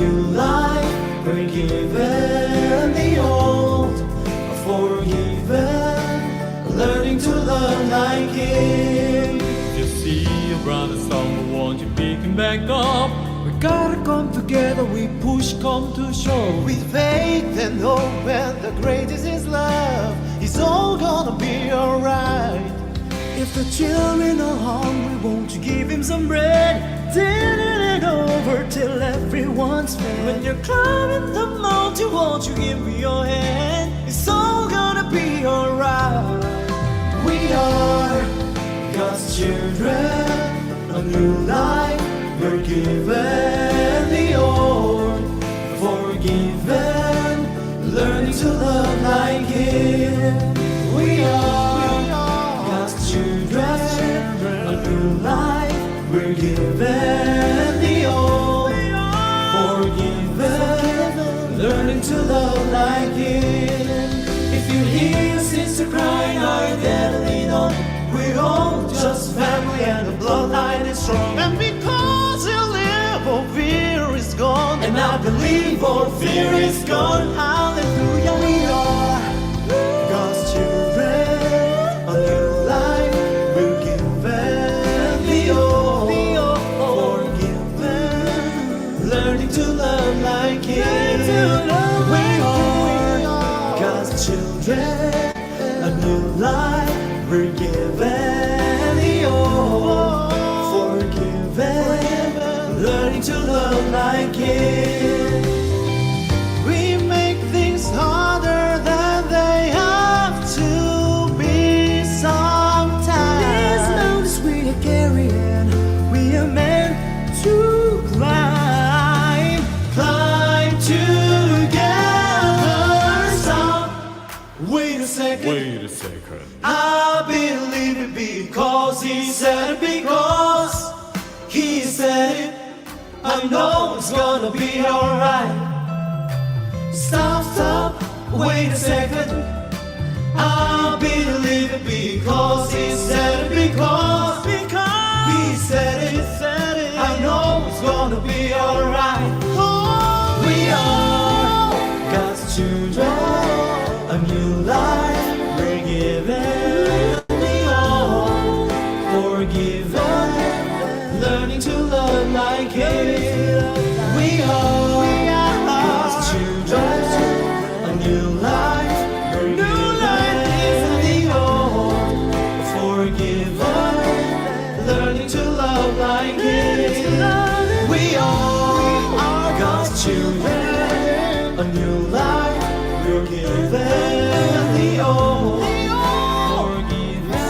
new life, forgiven the old, forgiven, learning to love like Him. You see your brother, someone wants you pick him back up. We gotta come together, we push come to show. With faith and hope and the greatest is love, it's all gonna be alright. If the children are hungry, won't you give him some bread? Turning it over till everyone's fed. When you're climbing the mountain, won't you give me your hand? It's all gonna be alright. We are God's children, a new life, we're given the old, forgiven, learning to love like Him. We are God's children, a new life, we're given the old, forgiven, learning to love like Him. If you hear sister crying, are you there to lean on? We're all just family and the bloodline is strong. And because you live, all fear is gone. And I believe all fear is gone. Hallelujah, we are God's children, a new life, we're given the old, forgiven, learning to love like Him. We are God's children, a new life, we're given the old, forgiven, learning to love like Him. We make things harder than they have to be sometimes. These mountains we are carrying, we are meant to climb. Climb together, stop. Wait a second. Wait a second. I believe it because He said it, because He said it. I know it's gonna be alright. Stop, wait a second. I believe it because He said it, because He said it. I know it's gonna be alright. We are God's children, a new life, we're given the old, forgiven, learning to love like Him. We are God's children, a new life, we're given the old, forgiven, learning to love like Him. We are God's children, a new life, we're given the old, forgiven,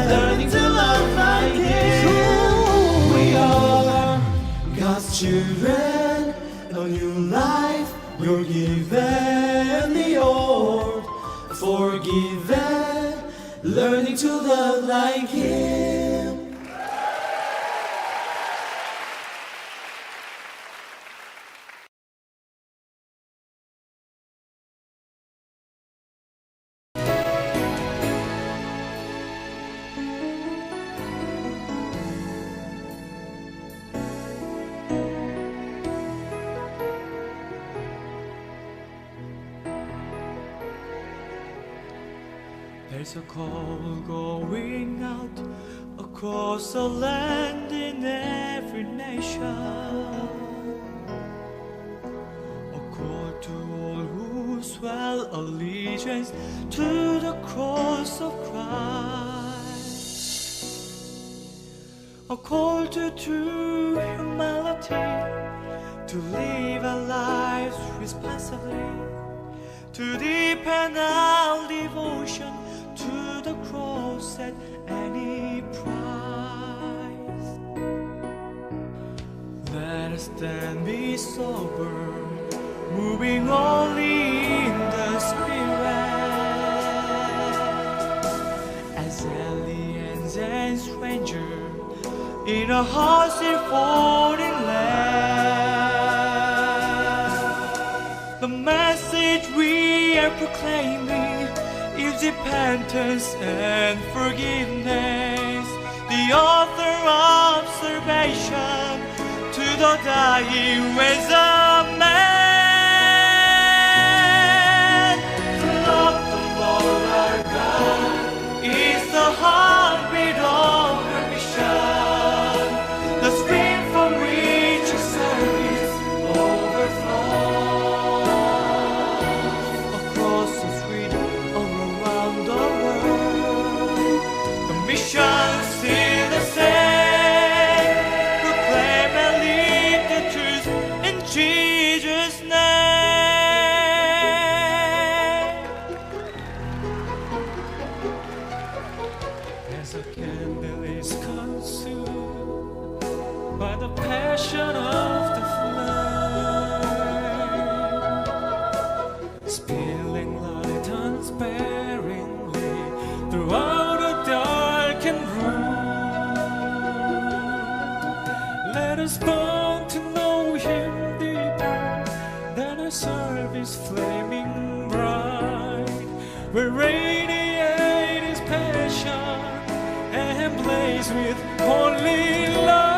learning to love like Him. We are God's children, a new life, we're given the old, forgiven, learning to love like Him. There's a call going out across the land in every nation, a call to all who swear allegiance to the cross of Christ, a call to true humanity, to live our lives responsibly, to deepen our devotion to the cross at any price. Let us then be sober, moving only in the Spirit, as aliens and strangers in a hostile foreign land. The message we are proclaiming is repentance and forgiveness, the author of salvation to the dying ways of man. To love the Lord our God is the heartbeat of our mission, the spring from which our service overflows. Across the street, all around the world, the mission still the same. Proclaim and live the truth in Jesus' name. As a candle is consumed by the passion of the flame, spilling light unsparingly throughout a darkened room. Let us burn to know Him deeper than our service flaming bright. We radiate His passion and blaze with holy light.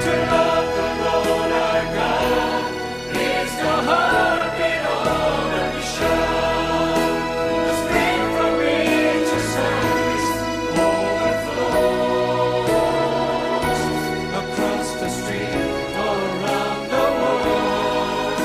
To love the Lord our God is the heartbeat of our mission, the spring from which our service overflows. Across the street, all around the world,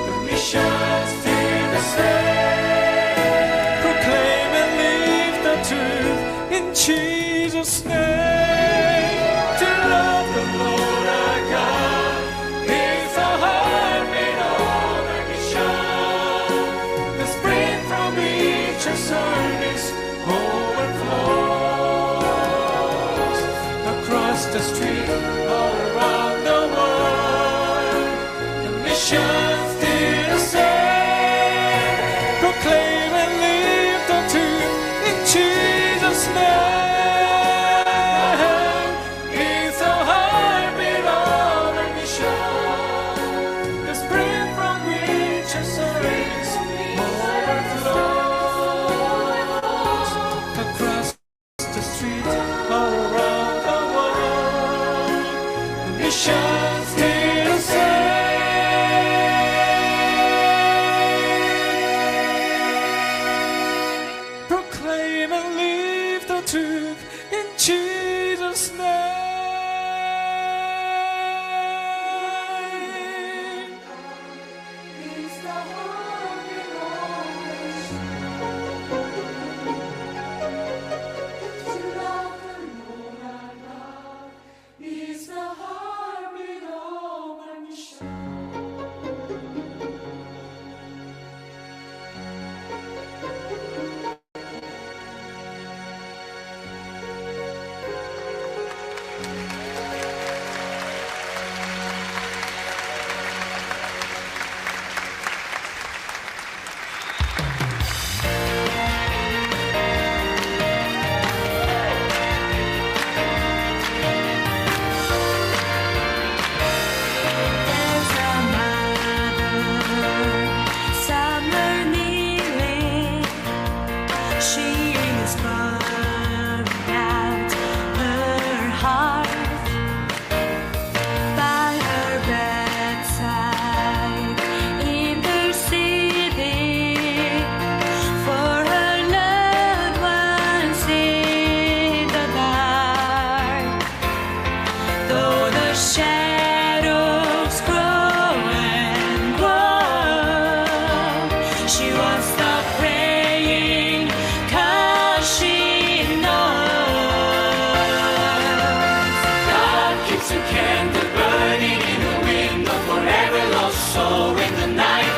the mission's still the same. Proclaim and live the truth in Jesus' name. To love the Lord our God is the heartbeat of our mission, the spring from which our service overflows. Across the street, all around the world, the mission's still the same. Proclaim and live the truth in Jesus' name. It's the heartbeat of our mission, the spring from which our service overflows. Across the street, all around the world, the mission's still the same. Proclaim and live the truth in Jesus' name. He's the heartbeat of our mission. To love the Lord our God is the heartbeat of our mission. There's a mother, summer kneeling. She is pouring out her heart by her bedside, interceding for her loved ones in the dark. Though the shadows grow and grow, she won't stop praying, 'cause she knows God keeps a candle burning in the window forever, lost soul in the night.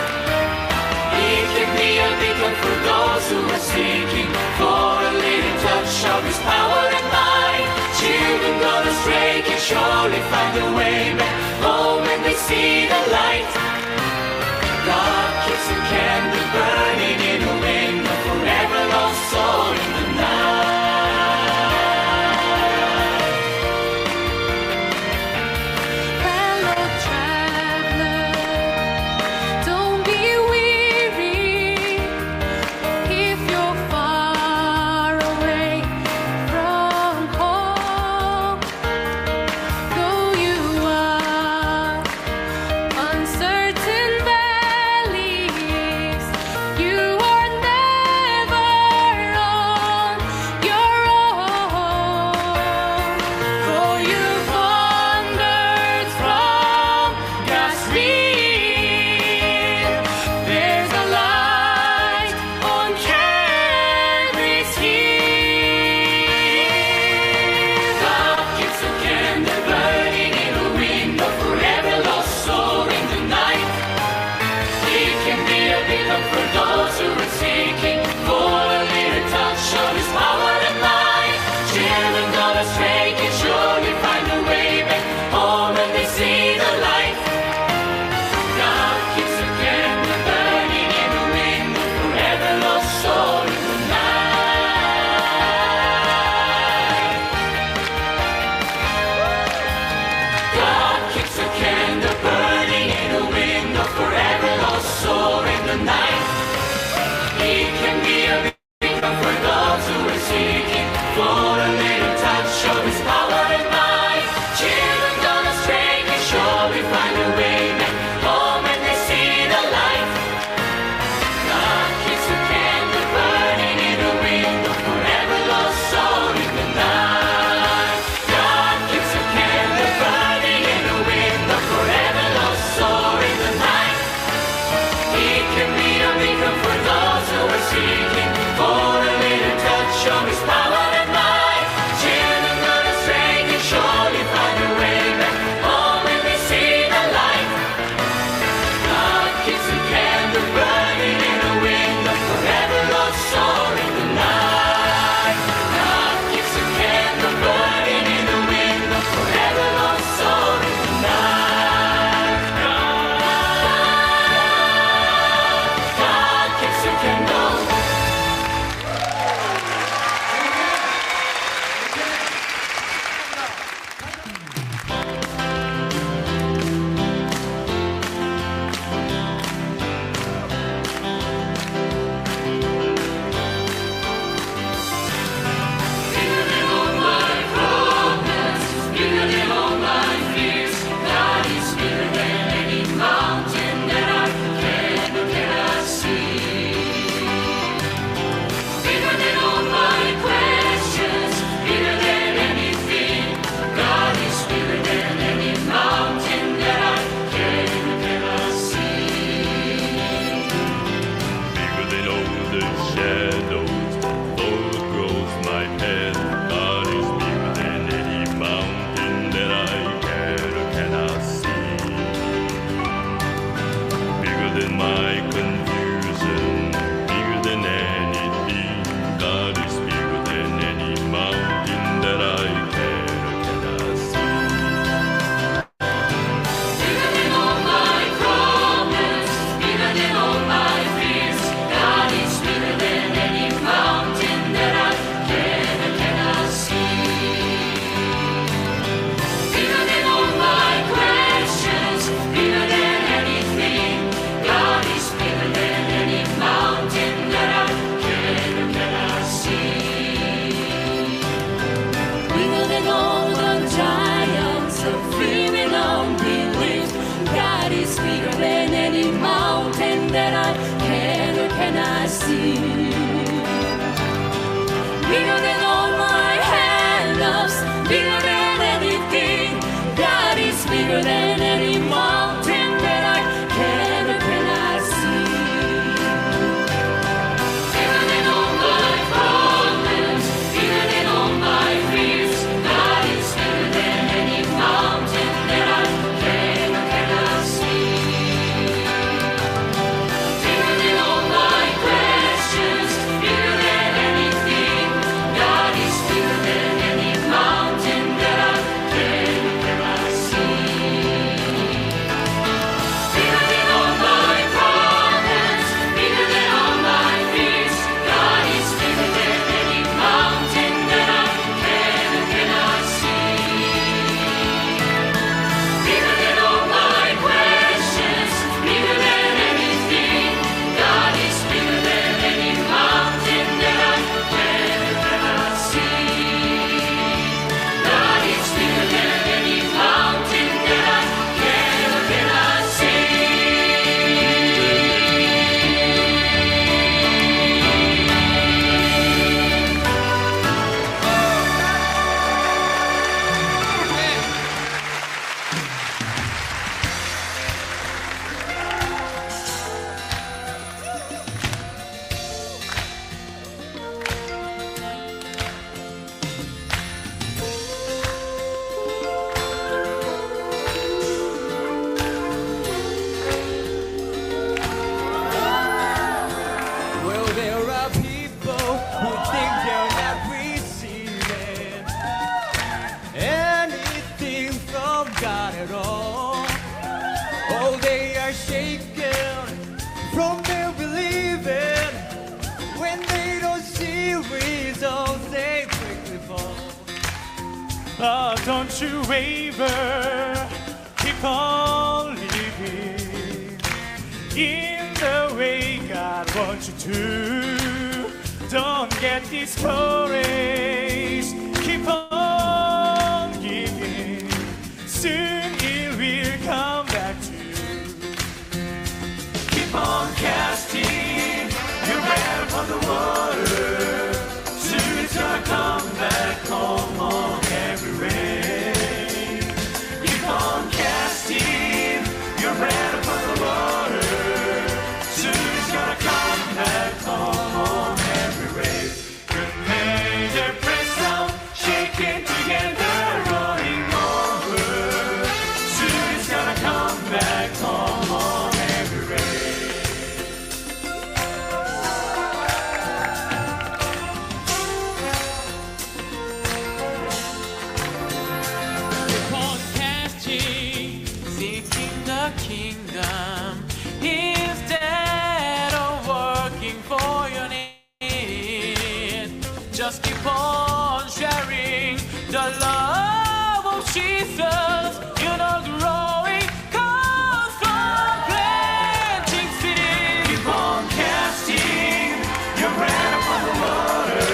He can be a beacon for those who are seeking for a little touch of His power and might. Children gone astray can surely find a way back home when they see the light. God keeps a candle burning in a window forever, lost soul in the night. Fellow traveler, don't be weary if you're far away from home. is bigger than any mountain that I cannot see. Bigger than all my problems, bigger than all my fears. God is bigger than any mountain that I cannot see. Bigger than all my questions, bigger than anything. God is bigger than any mountain that I cannot see. Bigger than all my problems, bigger than all my fears. God is bigger than any mountain that I cannot see. Bigger than all my questions, bigger than anything. God is bigger than any mountain that I cannot see. God is bigger than any mountain that I cannot see. Well, there are people who think they're not receiving anything from God at all. Oh, they are shaken from their believing. When they don't see results, they quickly fall. Oh, don't you waver, keep on living in the way God wants you to. Don't get discouraged, keep on giving. Soon it will come back to you. Keep on casting your net upon the water. Soon it's gonna come back home on every rain. Keep on casting your net upon the water. Soon it's gonna come back home on every rain. Good measure pressed down, shaking together, running over. Soon it's gonna come back home on every rain. Keep on catching, seeking the kingdom instead of working for your need. Just keep on sharing the love of Jesus. You know, growing comes from planting seeds. Keep on casting your net upon the water.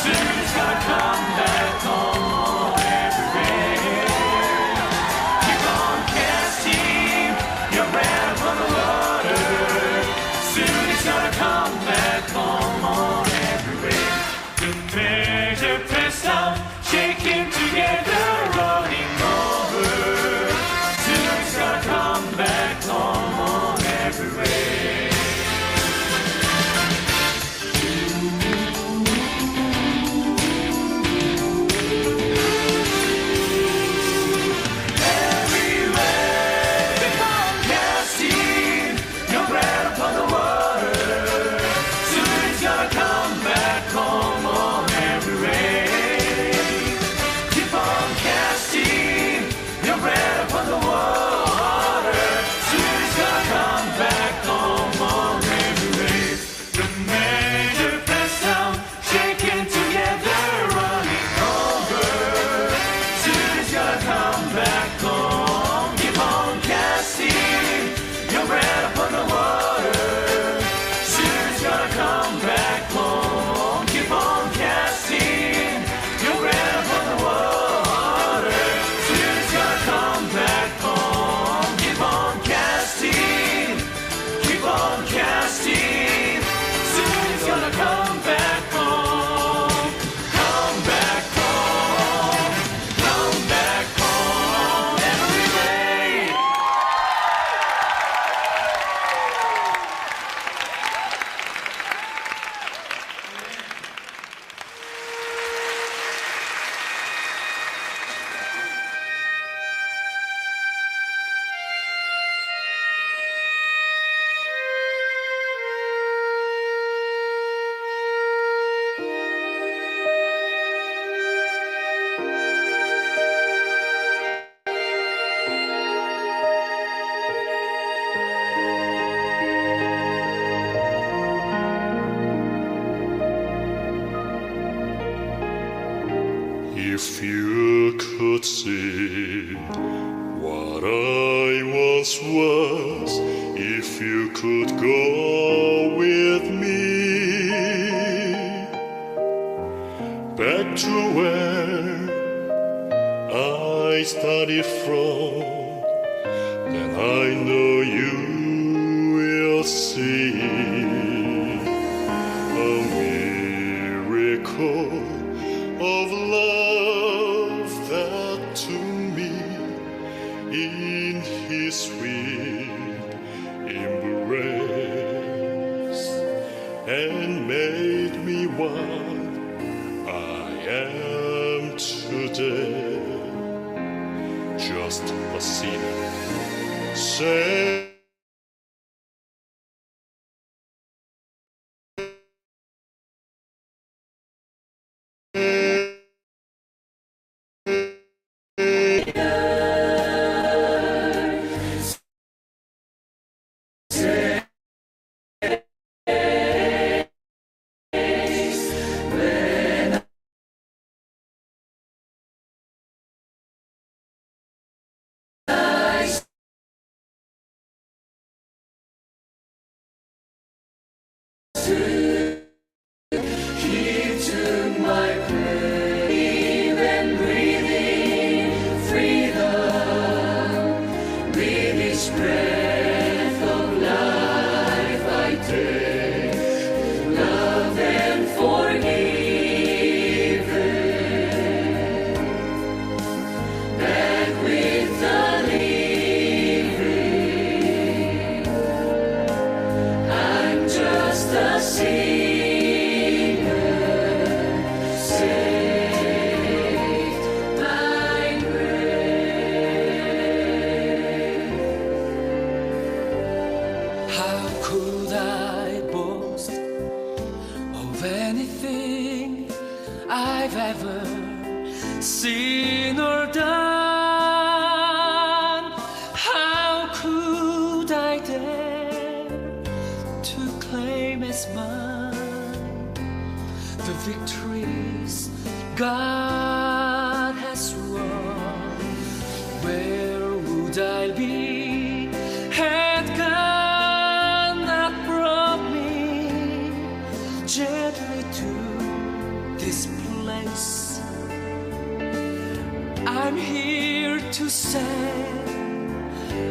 Soon it's gonna come back home on every rain. Keep on casting your net see what I once was if you could go with me back to where I started from. Then I know you will see a miracle of love that to me in his sweet embrace and made me what I am today. Just a sinner, say. Could I boast of anything I've ever seen or done? How could I dare to claim as mine the victories God has won? Where would I be had God gently to this place? I'm here to say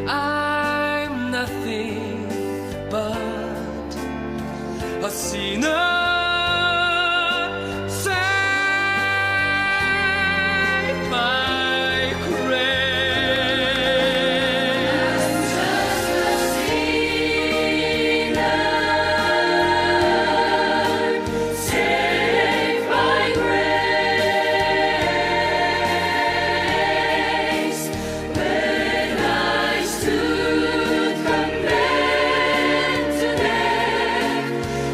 I'm nothing but a sinner.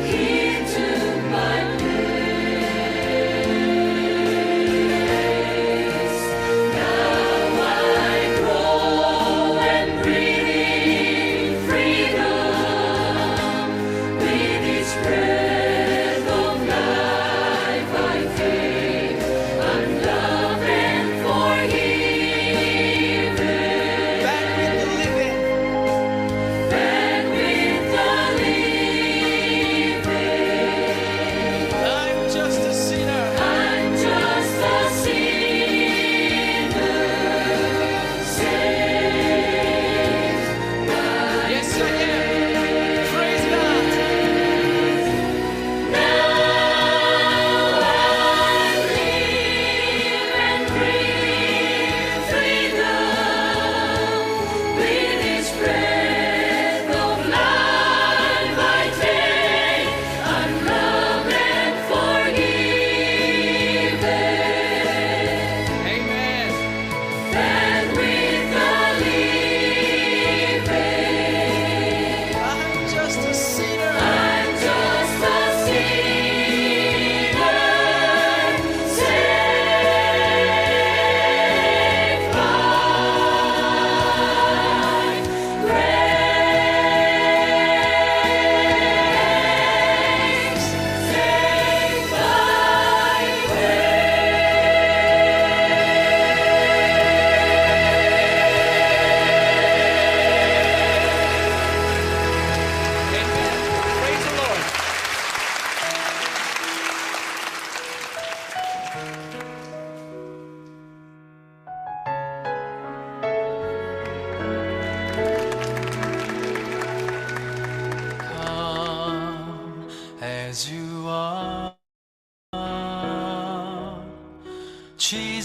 Into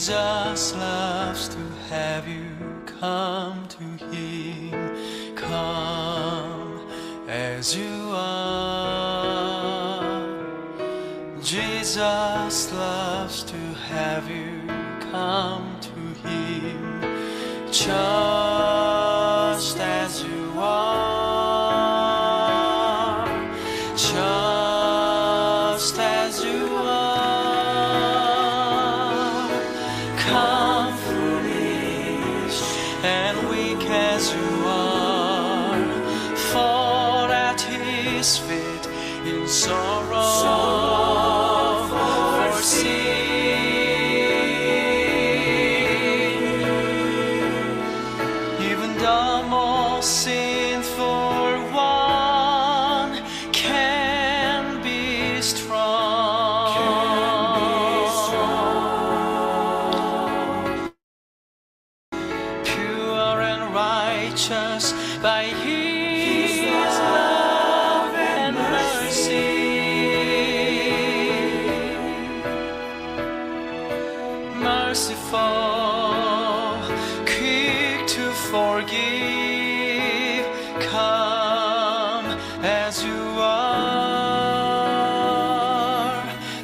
Jesus loves to have you come to Him. Come as you are. Jesus loves to have you come to Him, just as you are, just as you are. Come foolish and weak as you are, fall at His feet in sorrow for sin. Even the most sinful one can be strong. Pure and righteous by His love and mercy. Merciful, quick to forgive, come as you are,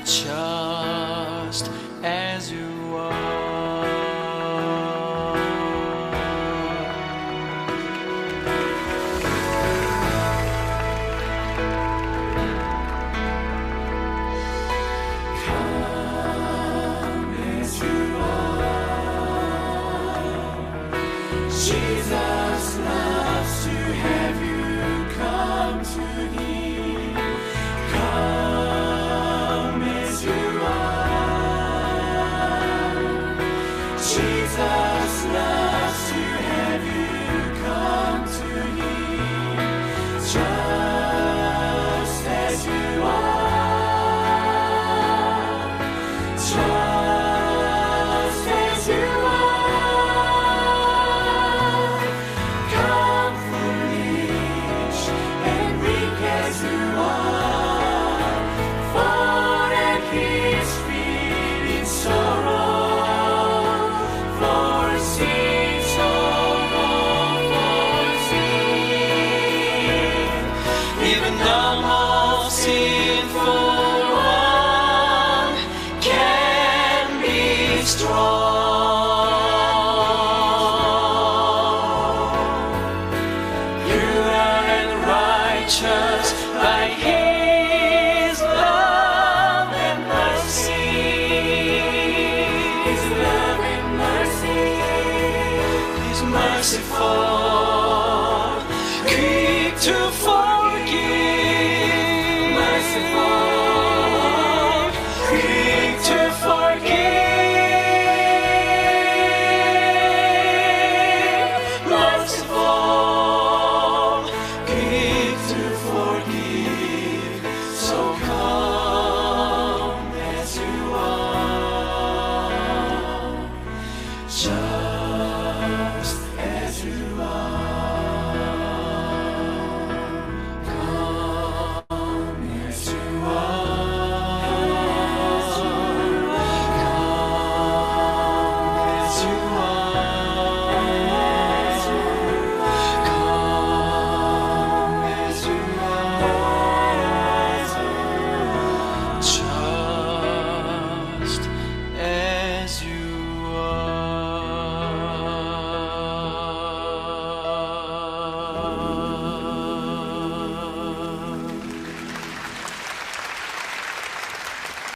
just as you are. Jesus loves to have you come to Him. Come as you are. Jesus loves to have you come to Him, just as you are. Just as you are. Even the most sinful one can be strong. Pure and righteous by His love and mercy. His love and mercy. He's merciful.